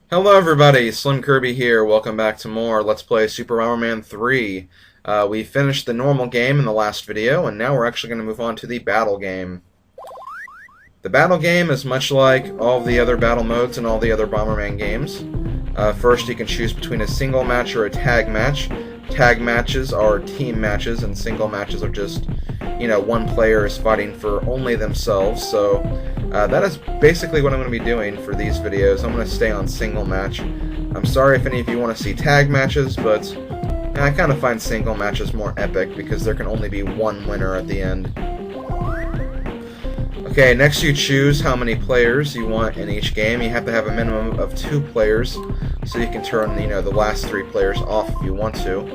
Hello everybody, SlimKirby here. Welcome back to more Let's Play Super Bomberman 3. We finished the normal game in the last video, and now we're actually going to move on to the battle game. The battle game is much like all the other battle modes and all the other Bomberman games. First, you can choose between a single match or a tag match. Tag matches are team matches, and single matches are just, one player is fighting for only themselves. So that is basically what I'm going to be doing for these videos. I'm going to stay on single match. I'm sorry if any of you want to see tag matches, but I kind of find single matches more epic because there can only be one winner at the end. Okay, next you choose how many players you want in each game. You have to have a minimum of 2 players, so you can turn, the last 3 players off if you want to.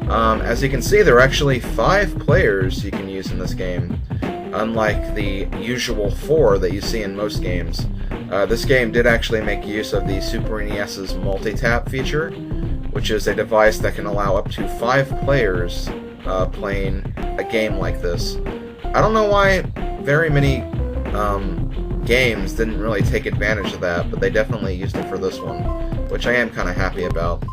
As you can see, there are actually 5 players you can use in this game, unlike the usual 4 that you see in most games. This game did actually make use of the Super NES's multi-tap feature, which is a device that can allow up to 5 players playing a game like this. I don't know why very many games didn't really take advantage of that, but they definitely used it for this one, which I am kind of happy about.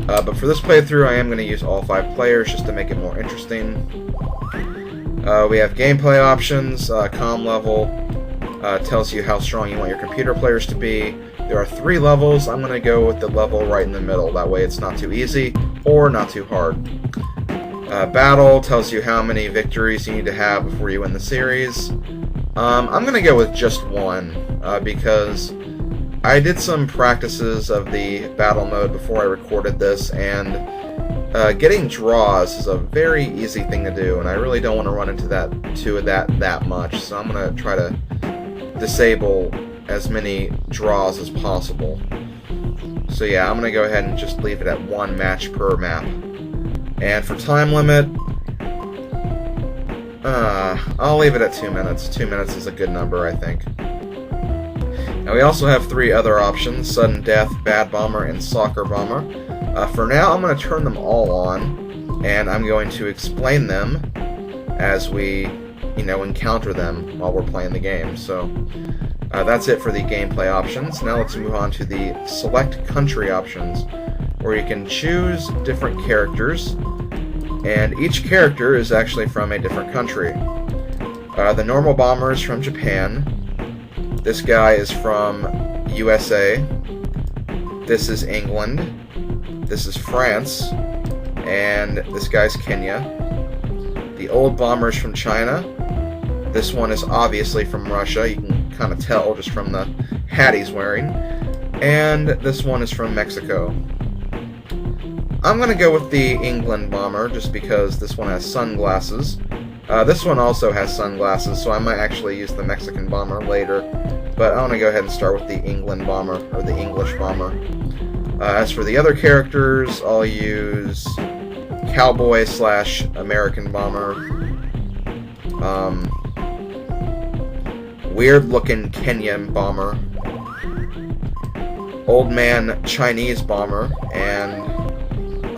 But for this playthrough, I am going to use all 5 players just to make it more interesting. We have gameplay options, comm level, tells you how strong you want your computer players to be. There are 3 levels. I'm going to go with the level right in the middle, that way it's not too easy or not too hard. Battle tells you how many victories you need to have before you win the series. I'm going to go with just 1, because I did some practices of the battle mode before I recorded this, and getting draws is a very easy thing to do, and I really don't want to run into that much, so I'm going to try to disable as many draws as possible. So yeah, I'm going to go ahead and just leave it at 1 match per map. And for time limit, I'll leave it at 2 minutes. 2 minutes is a good number, I think. Now we also have 3 other options: Sudden Death, Bad Bomber, and Soccer Bomber. For now, I'm going to turn them all on, and I'm going to explain them as we, encounter them while we're playing the game. So that's it for the gameplay options. Now let's move on to the Select Country options, where you can choose different characters, and each character is actually from a different country. The normal bomber is from Japan. This guy is from USA. This is England. This is France. And this guy's Kenya. The old bomber is from China. This one is obviously from Russia. You can kind of tell just from the hat he's wearing. And this one is from Mexico. I'm going to go with the England bomber just because this one has sunglasses. This one also has sunglasses, so I might actually use the Mexican bomber later. But I want to go ahead and start with the England bomber, or the English bomber. As for the other characters, I'll use Cowboy/American bomber. Weird-looking Kenyan bomber. Old man Chinese bomber, and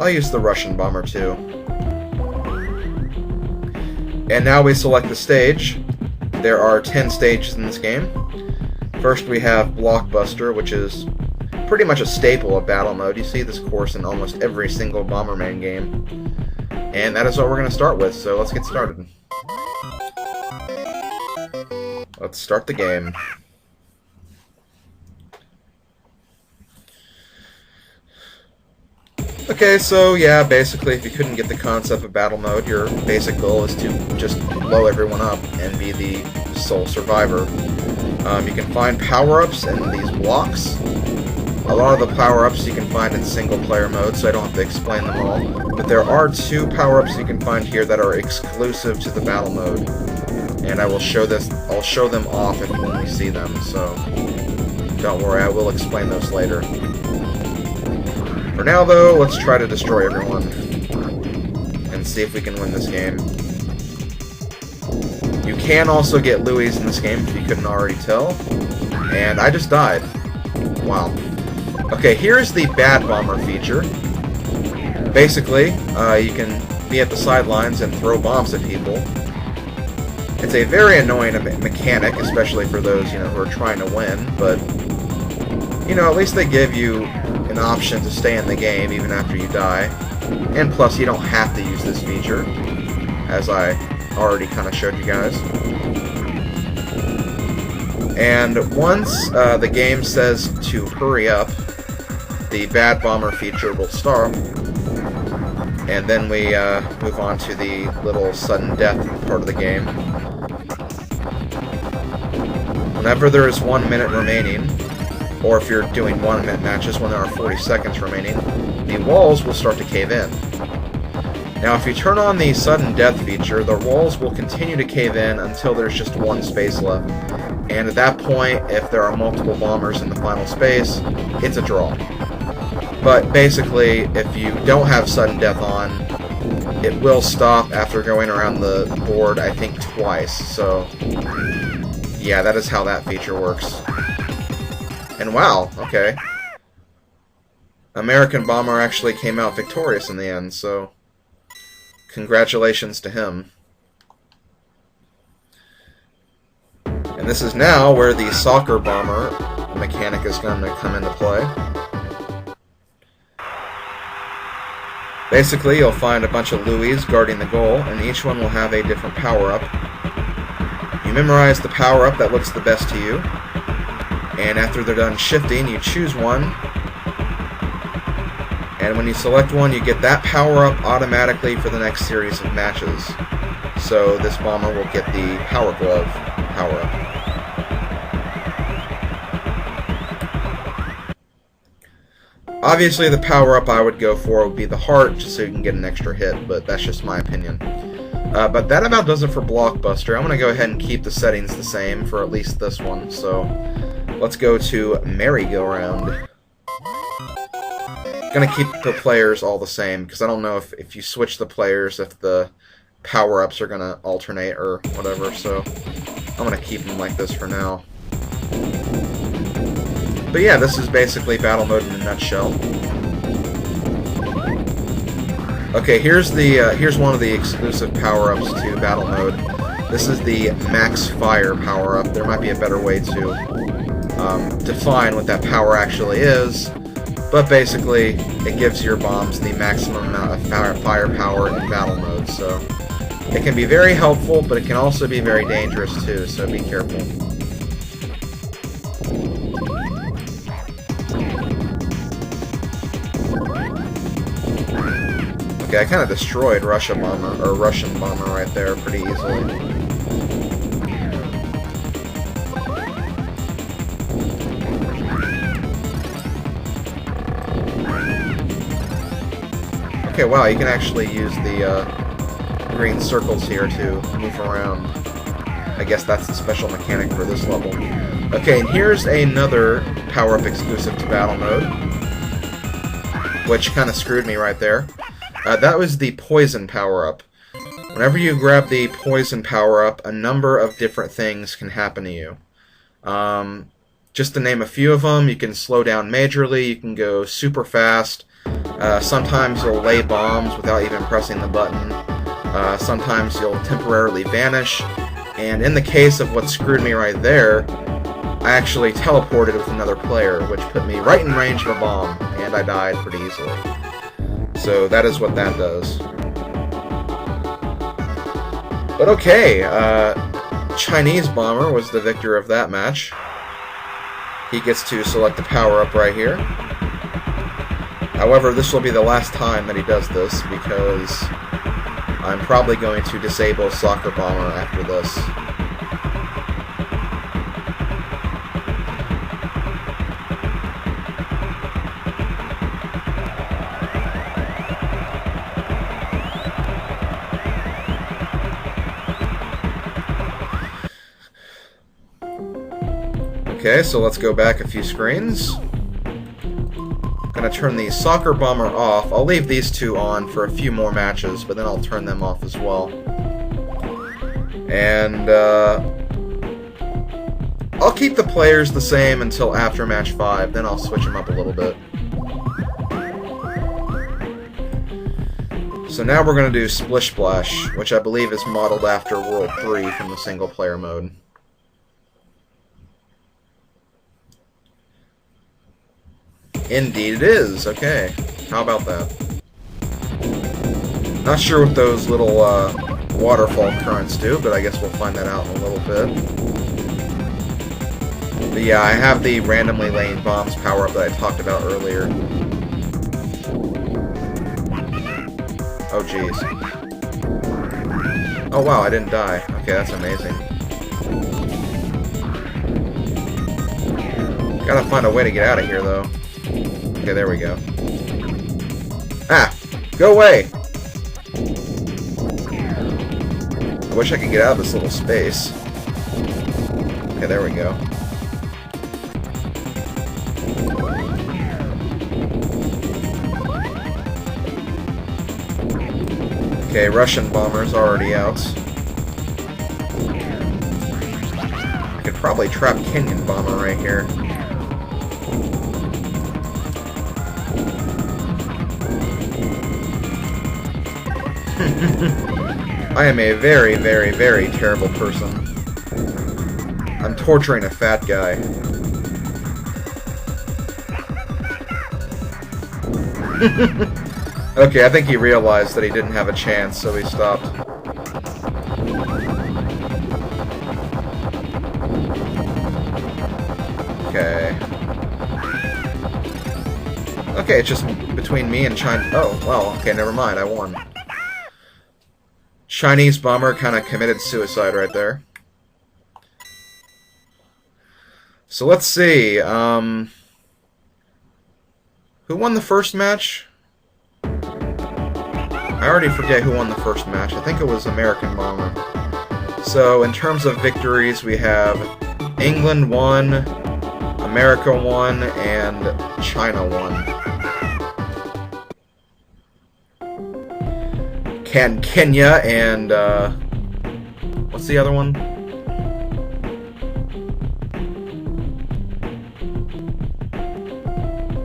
I'll use the Russian bomber too. And now we select the stage. There are 10 stages in this game. First we have Blockbuster, which is pretty much a staple of battle mode. You see this course in almost every single Bomberman game. And that is what we're going to start with, so let's get started. Let's start the game. Okay, so yeah, basically if you couldn't get the concept of battle mode, your basic goal is to just blow everyone up and be the sole survivor. You can find power-ups in these blocks. A lot of the power-ups you can find in single-player mode, so I don't have to explain them all. But there are 2 power-ups you can find here that are exclusive to the battle mode. And I'll show them off when we see them, so don't worry, I will explain those later. For now, though, let's try to destroy everyone and see if we can win this game. You can also get Louis in this game, if you couldn't already tell. And I just died. Wow. Okay, here's the Bad Bomber feature. Basically, you can be at the sidelines and throw bombs at people. It's a very annoying mechanic, especially for those, who are trying to win, but you know, at least they give you an option to stay in the game even after you die. And plus, you don't have to use this feature, as I already kind of showed you guys. And once the game says to hurry up, the Bad Bomber feature will start. And then we move on to the little sudden death part of the game. Whenever there is 1 minute remaining, or if you're doing 1 minute matches when there are 40 seconds remaining, the walls will start to cave in. Now if you turn on the sudden death feature, the walls will continue to cave in until there's just one space left. And at that point, if there are multiple bombers in the final space, it's a draw. But basically, if you don't have sudden death on, it will stop after going around the board, I think, twice. So, yeah, that is how that feature works. And wow, okay. American Bomber actually came out victorious in the end, so congratulations to him. And this is now where the Soccer Bomber mechanic is going to come into play. Basically, you'll find a bunch of Louis guarding the goal, and each one will have a different power-up. You memorize the power-up that looks the best to you, and after they're done shifting, you choose one, and when you select one, you get that power-up automatically for the next series of matches. So this bomber will get the Power Glove power-up. Obviously, the power-up I would go for would be the heart, just so you can get an extra hit, but that's just my opinion. But that about does it for Blockbuster. I'm going to go ahead and keep the settings the same for at least this one, so let's go to Merry-Go-Round. Going to keep the players all the same, because I don't know if you switch the players, if the power-ups are going to alternate or whatever, so I'm going to keep them like this for now. But yeah, this is basically battle mode in a nutshell. Okay, here's one of the exclusive power-ups to battle mode. This is the Max Fire power-up. There might be a better way to define what that power actually is, but basically it gives your bombs the maximum amount of firepower in battle mode. So it can be very helpful, but it can also be very dangerous too. So be careful. Okay, I kind of destroyed Russian Bomber right there pretty easily. Okay, wow, you can actually use the green circles here to move around. I guess that's the special mechanic for this level. Okay, and here's another power-up exclusive to battle mode, which kind of screwed me right there. That was the Poison power-up. Whenever you grab the Poison power-up, a number of different things can happen to you. Just to name a few of them, you can slow down majorly, you can go super fast, sometimes you'll lay bombs without even pressing the button, sometimes you'll temporarily vanish, and in the case of what screwed me right there, I actually teleported with another player, which put me right in range of a bomb, and I died pretty easily. So that is what that does. But okay, Chinese Bomber was the victor of that match. He gets to select the power-up right here. However, this will be the last time that he does this, because I'm probably going to disable Soccer Bomber after this. Okay, so let's go back a few screens. I'm going to turn the Soccer Bomber off. I'll leave these two on for a few more matches, but then I'll turn them off as well. And I'll keep the players the same until after match 5, then I'll switch them up a little bit. So now we're going to do Splish Splash, which I believe is modeled after World 3 from the single player mode. Indeed it is. Okay. How about that? Not sure what those little waterfall currents do, but I guess we'll find that out in a little bit. But yeah, I have the randomly laying bombs power-up that I talked about earlier. Oh, jeez. Oh, wow, I didn't die. Okay, that's amazing. Gotta find a way to get out of here, though. Okay, there we go. Ah! Go away! I wish I could get out of this little space. Okay, there we go. Okay, Russian bomber's already out. I could probably trap Kenyan bomber right here. I am a very, very, very terrible person. I'm torturing a fat guy. Okay, I think he realized that he didn't have a chance, so he stopped. Okay. Okay, it's just between me and China. Oh, well, okay, never mind, I won. Chinese bomber kind of committed suicide right there. So let's see, who won the first match? I already forget who won the first match. I think it was American Bomber. So, in terms of victories, we have England won, America won, and China won. Kenya and, what's the other one?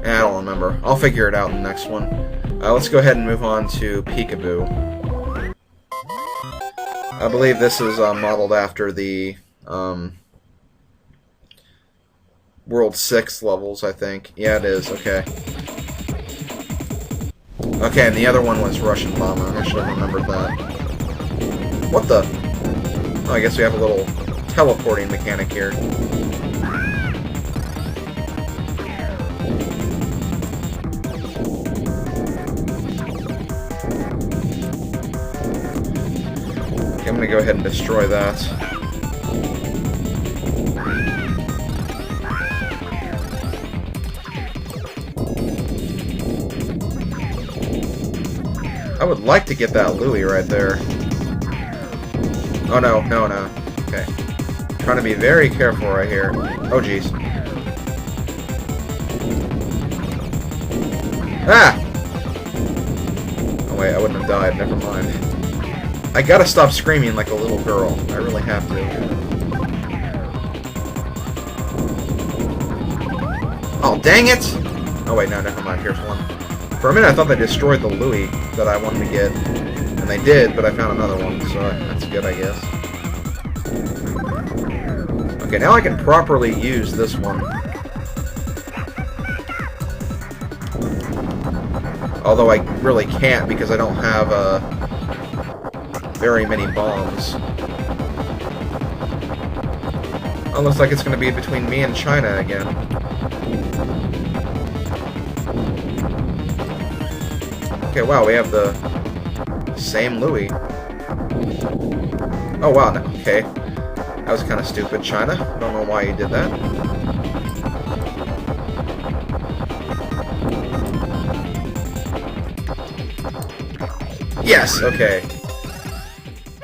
I don't remember. I'll figure it out in the next one. Let's go ahead and move on to Peekaboo. I believe this is modeled after the World 6 levels, I think. Yeah, it is. Okay. Okay, and the other one was Russian Bomber. I should have remembered that. What the? Oh, I guess we have a little teleporting mechanic here. I'm gonna go ahead and destroy that. I would like to get that Louie right there. Oh no, no, no. Okay. Trying to be very careful right here. Oh jeez. Ah! Oh wait, I wouldn't have died, never mind. I gotta stop screaming like a little girl. I really have to. Oh, dang it! Oh, wait, no, never mind. Here's one. For a minute, I thought they destroyed the Louie that I wanted to get. And they did, but I found another one, so that's good, I guess. Okay, now I can properly use this one. Although I really can't because I don't have, very many bombs. Oh, looks like it's going to be between me and China again. Okay, wow, we have the same Louie. Oh, wow, no, okay. That was kind of stupid, China. Don't know why you did that. Yes, okay.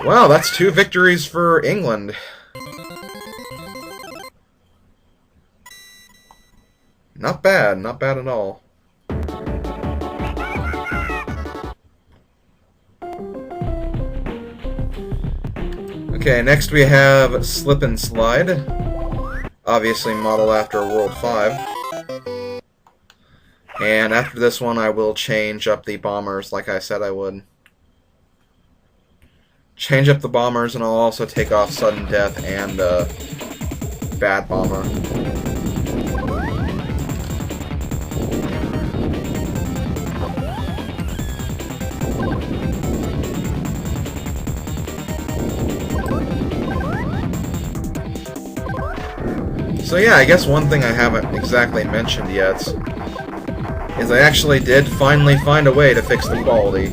Wow, that's 2 victories for England. Not bad at all. Okay, next we have Slip and Slide. Obviously modeled after World 5. And after this one I will change up the bombers like I said I would. Change up the bombers, and I'll also take off Sudden Death and Bad Bomber. So yeah, I guess one thing I haven't exactly mentioned yet is I actually did finally find a way to fix the quality.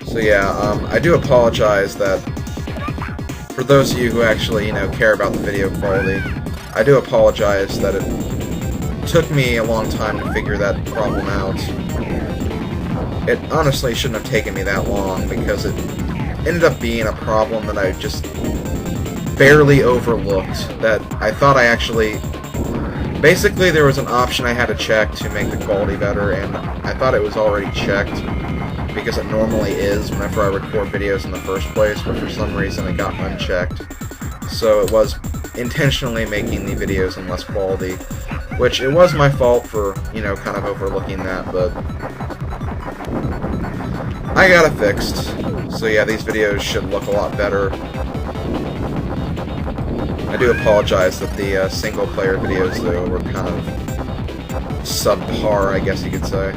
So yeah, I do apologize that for those of you who actually, care about the video quality, I do apologize that it took me a long time to figure that problem out. It honestly shouldn't have taken me that long, because it ended up being a problem that I just barely overlooked, that I thought I actually... Basically, there was an option I had to check to make the quality better, and I thought it was already checked, because it normally is whenever I record videos in the first place, but for some reason it got unchecked. So it was intentionally making the videos in less quality, which it was my fault for, kind of overlooking that, but I got it fixed. So yeah, these videos should look a lot better. I do apologize that the single-player videos, though, were kind of subpar, I guess you could say.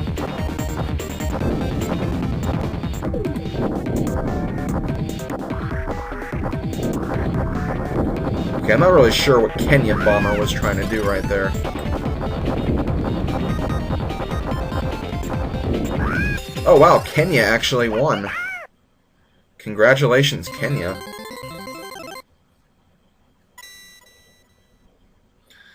Okay, I'm not really sure what Kenyan Bomber was trying to do right there. Oh wow, Kenya actually won. Congratulations, Kenya.